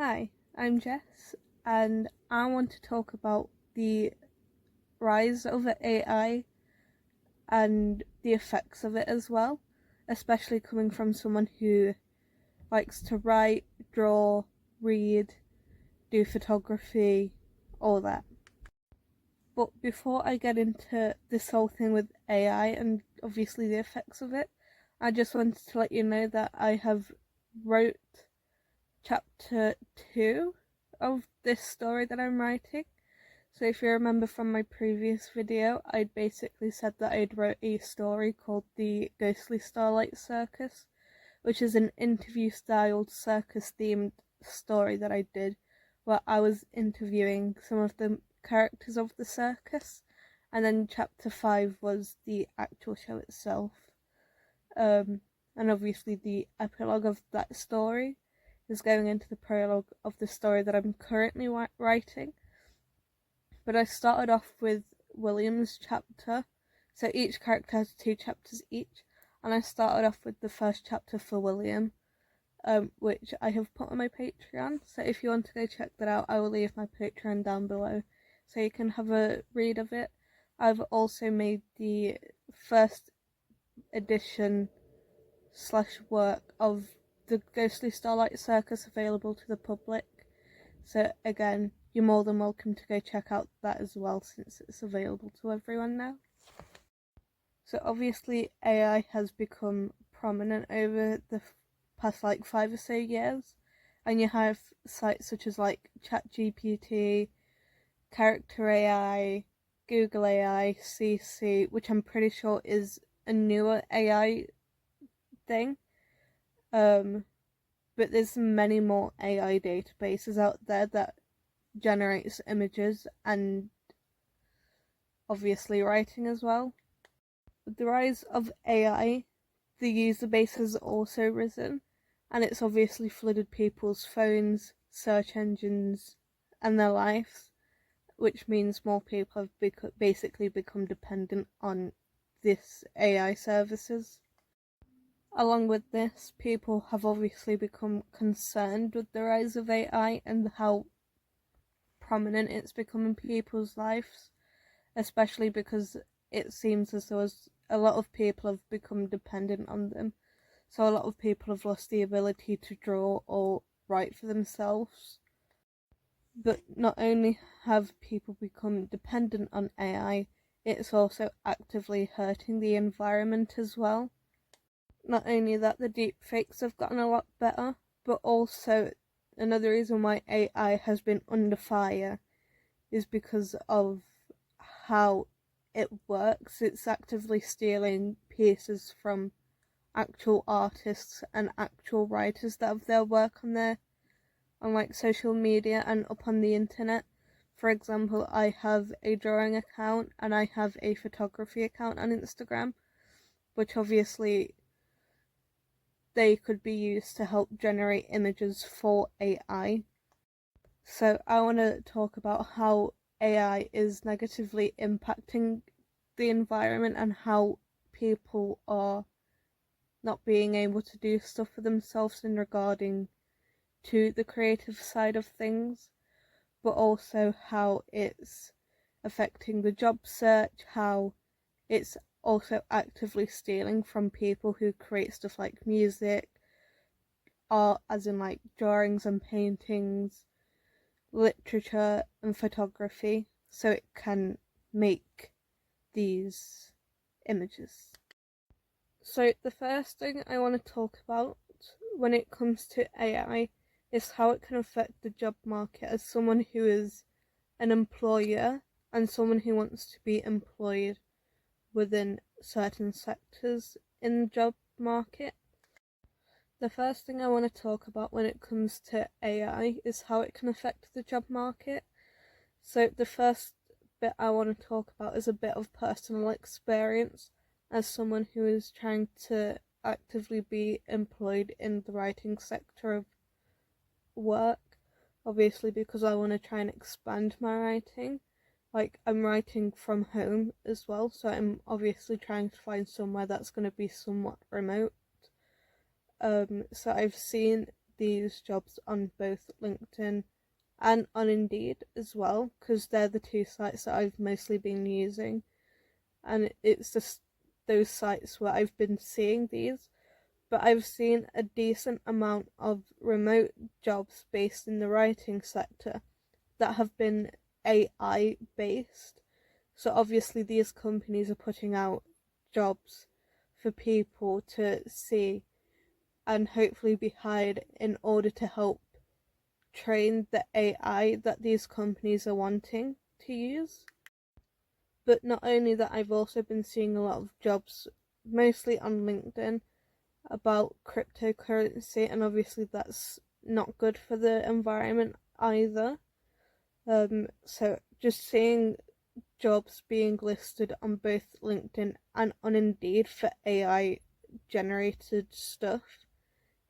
Hi, I'm Jess, and I want to talk about the rise of AI and the effects of it as well, especially coming from someone who likes to write, draw, read, do photography, all that. But before I get into this whole thing with AI and obviously the effects of it, I just wanted to let you know that I have wrote chapter 2 of this story that I'm writing. So if you remember from my previous video, I'd basically said that I'd wrote a story called The Ghostly Starlight Circus, which is an interview-styled circus-themed story that I did, where I was interviewing some of the characters of the circus, and then chapter 5 was the actual show itself. And obviously the epilogue of that story is going into the prologue of the story that I'm currently writing. But I started off with William's chapter, so each character has 2 chapters each, and I started off with the first chapter for William, which I have put on my Patreon, so if you want to go check that out, I will leave my Patreon down below, so you can have a read of it. I've also made the first edition / work of the Ghostly Starlight Circus available to the public, so again, you're more than welcome to go check out that as well, since it's available to everyone now. So obviously AI has become prominent over the past 5 or so years, and you have sites such as ChatGPT, Character AI, Google AI, CC, which I'm pretty sure is a newer AI thing. But there's many more AI databases out there that generates images and obviously writing as well. With the rise of AI, the user base has also risen, and it's obviously flooded people's phones, search engines, and their lives, which means more people have basically become dependent on this AI services. Along with this, people have obviously become concerned with the rise of AI and how prominent it's become in people's lives, especially because it seems as though a lot of people have become dependent on them. So a lot of people have lost the ability to draw or write for themselves. But not only have people become dependent on AI, it's also actively hurting the environment as well. Not only that, the deepfakes have gotten a lot better, but also another reason why AI has been under fire is because of how it works. It's actively stealing pieces from actual artists and actual writers that have their work on social media and up on the internet. For example, I have a drawing account and I have a photography account on Instagram, which obviously they could be used to help generate images for AI. So I want to talk about how AI is negatively impacting the environment and how people are not being able to do stuff for themselves in regarding to the creative side of things, but also how it's affecting the job search, how it's also actively stealing from people who create stuff like music, art as in drawings and paintings, literature and photography, so it can make these images. So the first thing I want to talk about when it comes to AI is how it can affect the job market as someone who is an employer and someone who wants to be employed within certain sectors in the job market. The first thing I want to talk about when it comes to AI is how it can affect the job market. So the first bit I want to talk about is a bit of personal experience as someone who is trying to actively be employed in the writing sector of work, obviously because I want to try and expand my writing. I'm writing from home as well, so I'm obviously trying to find somewhere that's going to be somewhat remote. So I've seen these jobs on both LinkedIn and on Indeed as well, because they're the two sites that I've mostly been using, and it's just those sites where I've been seeing these. But I've seen a decent amount of remote jobs based in the writing sector that have been AI based. So obviously these companies are putting out jobs for people to see and hopefully be hired in order to help train the AI that these companies are wanting to use. But not only that, I've also been seeing a lot of jobs, mostly on LinkedIn, about cryptocurrency, and obviously that's not good for the environment either. So just seeing jobs being listed on both LinkedIn and on Indeed for AI generated stuff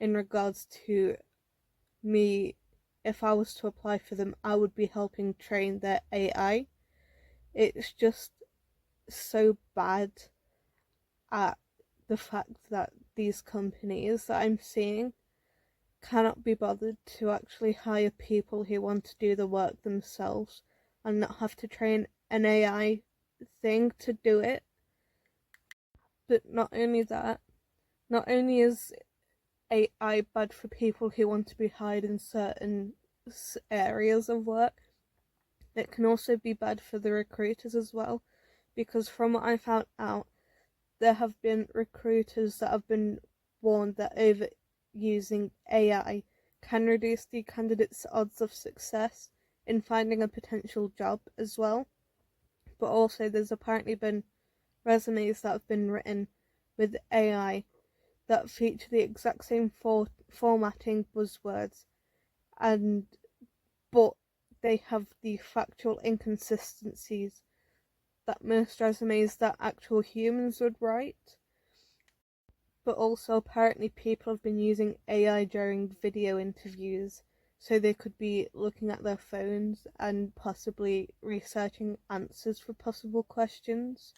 in regards to me, if I was to apply for them, I would be helping train their AI. It's just so bad at the fact that these companies that I'm seeing cannot be bothered to actually hire people who want to do the work themselves and not have to train an AI thing to do it. But not only that, not only is AI bad for people who want to be hired in certain areas of work, it can also be bad for the recruiters as well, because from what I found out, there have been recruiters that have been warned that overusing AI can reduce the candidate's odds of success in finding a potential job as well. But also, there's apparently been resumes that have been written with AI that feature the exact same formatting buzzwords, and but they have the factual inconsistencies that most resumes that actual humans would write. But also, apparently, people have been using AI during video interviews, so they could be looking at their phones and possibly researching answers for possible questions.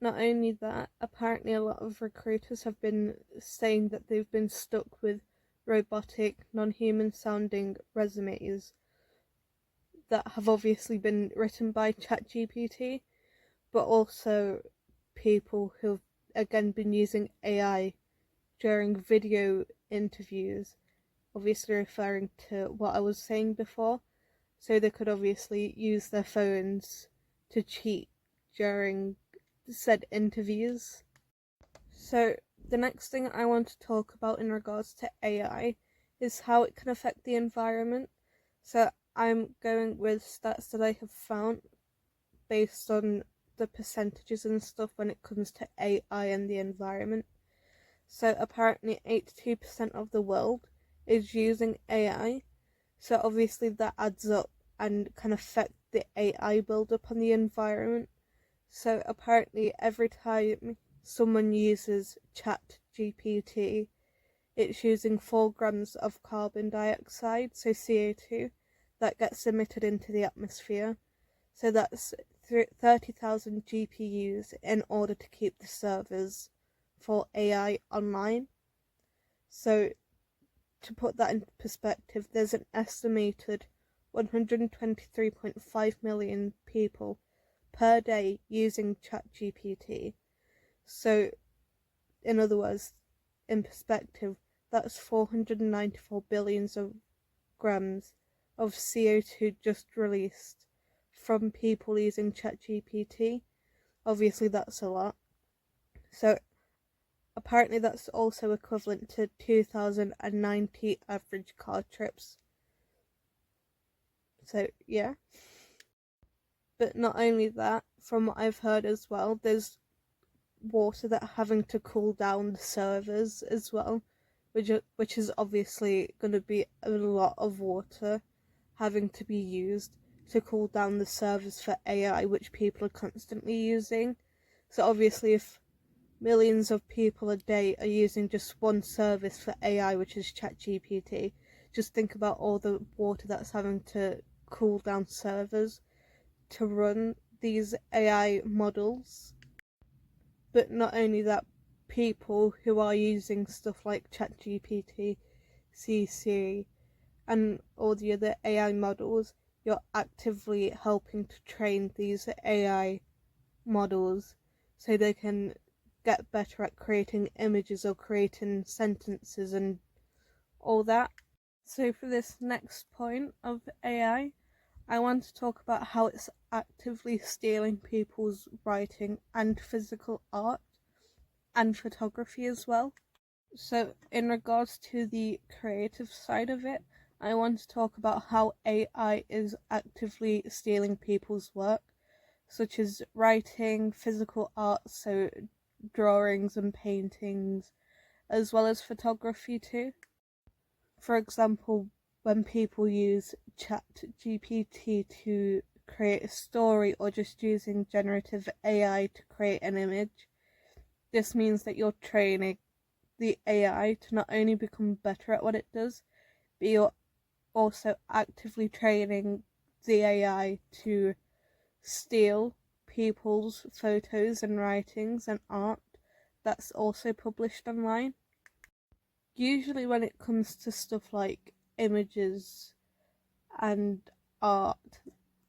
Not only that, apparently, a lot of recruiters have been saying that they've been stuck with robotic, non human sounding resumes that have obviously been written by ChatGPT, but also people who've again been using AI during video interviews, obviously referring to what I was saying before. So they could obviously use their phones to cheat during said interviews. So the next thing I want to talk about in regards to AI is how it can affect the environment. So I'm going with stats that I have found based on the percentages and stuff when it comes to AI and the environment. So apparently 82% of the world is using AI. So obviously that adds up and can affect the AI build-up on the environment. So apparently every time someone uses ChatGPT, it's using 4 grams of carbon dioxide, so CO2, that gets emitted into the atmosphere. So that's 30,000 GPUs in order to keep the servers for AI online. So to put that into perspective, there's an estimated 123.5 million people per day using ChatGPT. So in other words, in perspective, that's 494 billions of grams of CO2 just released from people using ChatGPT. Obviously that's a lot. So apparently that's also equivalent to 2090 average car trips. So yeah. But not only that, from what I've heard as well, there's water that having to cool down the servers as well, which is obviously going to be a lot of water having to be used to cool down the servers for AI, which people are constantly using. So obviously, if millions of people a day are using just one service for AI, which is ChatGPT, just think about all the water that's having to cool down servers to run these AI models. But not only that, people who are using stuff like ChatGPT CC, and all the other AI models, you're actively helping to train these AI models so they can get better at creating images or creating sentences and all that. So for this next point of AI, I want to talk about how it's actively stealing people's writing and physical art and photography as well. So in regards to the creative side of it, I want to talk about how AI is actively stealing people's work, such as writing, physical art, so drawings and paintings, as well as photography too. For example, when people use ChatGPT to create a story or just using generative AI to create an image, this means that you're training the AI to not only become better at what it does, but you're also actively training the AI to steal people's photos and writings and art that's also published online. Usually, when it comes to stuff like images and art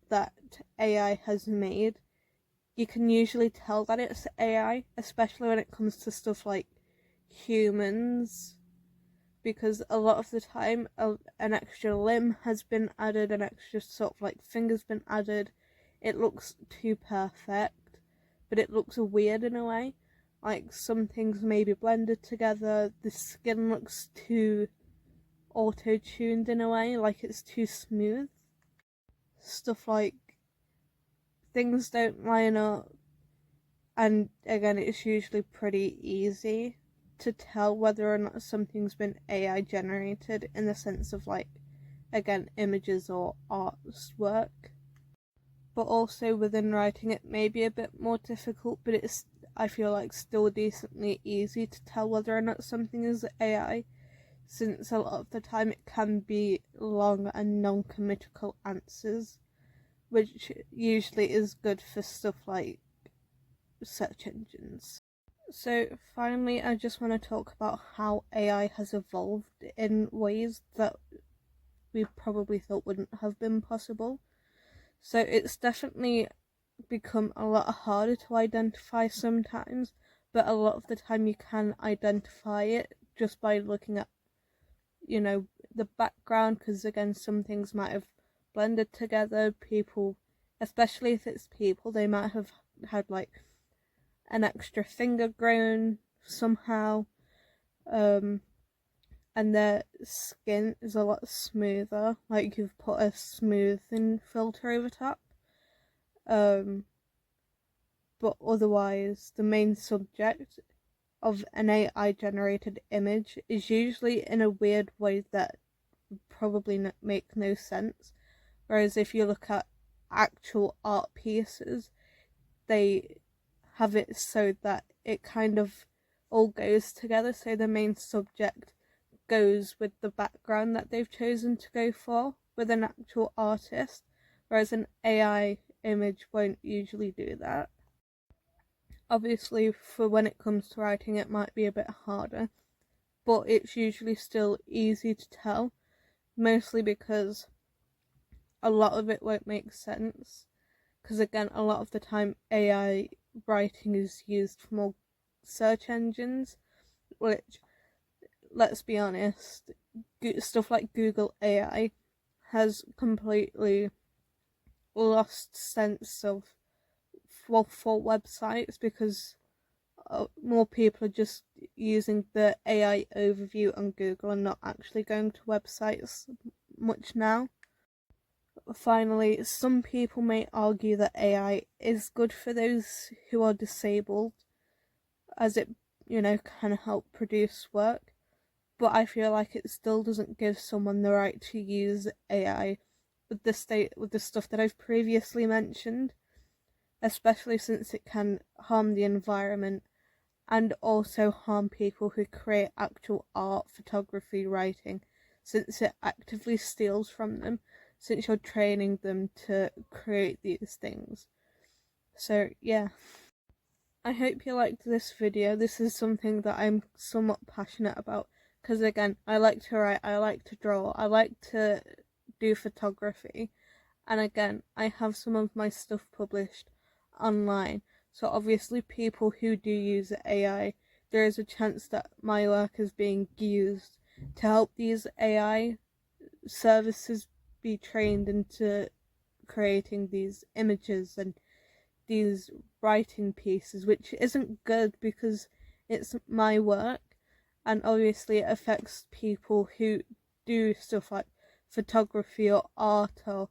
that AI has made, you can usually tell that it's AI, especially when it comes to stuff like humans, because a lot of the time an extra limb has been added, an extra sort of like finger's been added. It looks too perfect, but it looks weird in a way. Like some things may be blended together, the skin looks too auto-tuned in a way, like it's too smooth. Stuff like things don't line up, and again, it's usually pretty easy to tell whether or not something's been AI generated in the sense of like, again, images or artwork. But also within writing, it may be a bit more difficult, but it's, I feel like, still decently easy to tell whether or not something is AI, since a lot of the time it can be long and non-committal answers, which usually is good for stuff like search engines. So finally, I just want to talk about how AI has evolved in ways that we probably thought wouldn't have been possible. So it's definitely become a lot harder to identify sometimes, but a lot of the time you can identify it just by looking at, the background, because again, some things might have blended together. People, especially if it's people, they might have had like an extra finger grown somehow, and their skin is a lot smoother, like you've put a smoothing filter over top. But otherwise, the main subject of an AI generated image is usually in a weird way that would probably make no sense. Whereas if you look at actual art pieces, they have it so that it kind of all goes together. So the main subject goes with the background that they've chosen to go for with an actual artist, whereas an AI image won't usually do that. Obviously, for when it comes to writing, it might be a bit harder, but it's usually still easy to tell, mostly because a lot of it won't make sense. Because again, a lot of the time AI writing is used for more search engines, which, let's be honest, stuff like Google AI has completely lost sense of for websites, because more people are just using the AI overview on Google and not actually going to websites much now. Finally, some people may argue that AI is good for those who are disabled, as it, can help produce work, but I feel like it still doesn't give someone the right to use AI with the stuff that I've previously mentioned, especially since it can harm the environment and also harm people who create actual art, photography, writing, since it actively steals from them, since you're training them to create these things. So yeah, I hope you liked this video. This is something that I'm somewhat passionate about, because again, I like to write, I like to draw, I like to do photography, and again, I have some of my stuff published online. So obviously, people who do use AI, there is a chance that my work is being used to help these AI services be trained into creating these images and these writing pieces, which isn't good because it's my work, and obviously it affects people who do stuff like photography or art or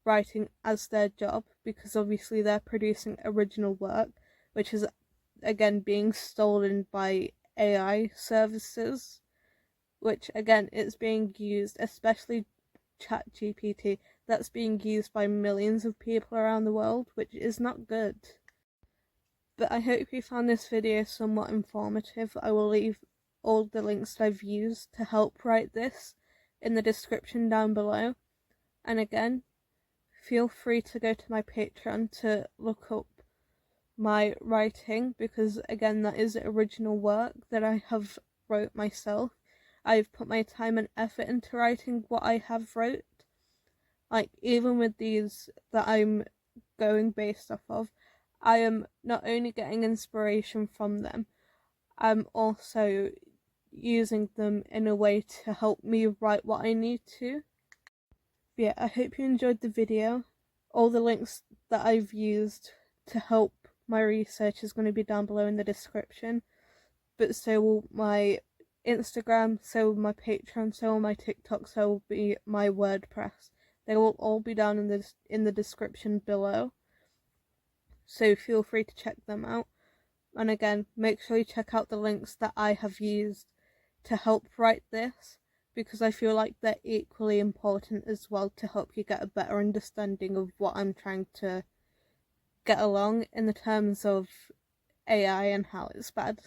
writing as their job, because obviously they're producing original work, which is again being stolen by AI services, which again is being used, especially ChatGPT, that's being used by millions of people around the world, which is not good. But I hope you found this video somewhat informative. I will leave all the links that I've used to help write this in the description down below. And again, feel free to go to my Patreon to look up my writing, because again, that is original work that I have wrote myself. I've put my time and effort into writing what I have wrote. Like, even with these that I'm going based off of, I am not only getting inspiration from them, I'm also using them in a way to help me write what I need to. But yeah, I hope you enjoyed the video. All the links that I've used to help my research is going to be down below in the description, but so will my Instagram, so will my Patreon, so will my TikTok, so will be my WordPress. They will all be down in the description below, so feel free to check them out. And again, make sure you check out the links that I have used to help write this, because I feel like they're equally important as well to help you get a better understanding of what I'm trying to get along in the terms of AI and how it's bad.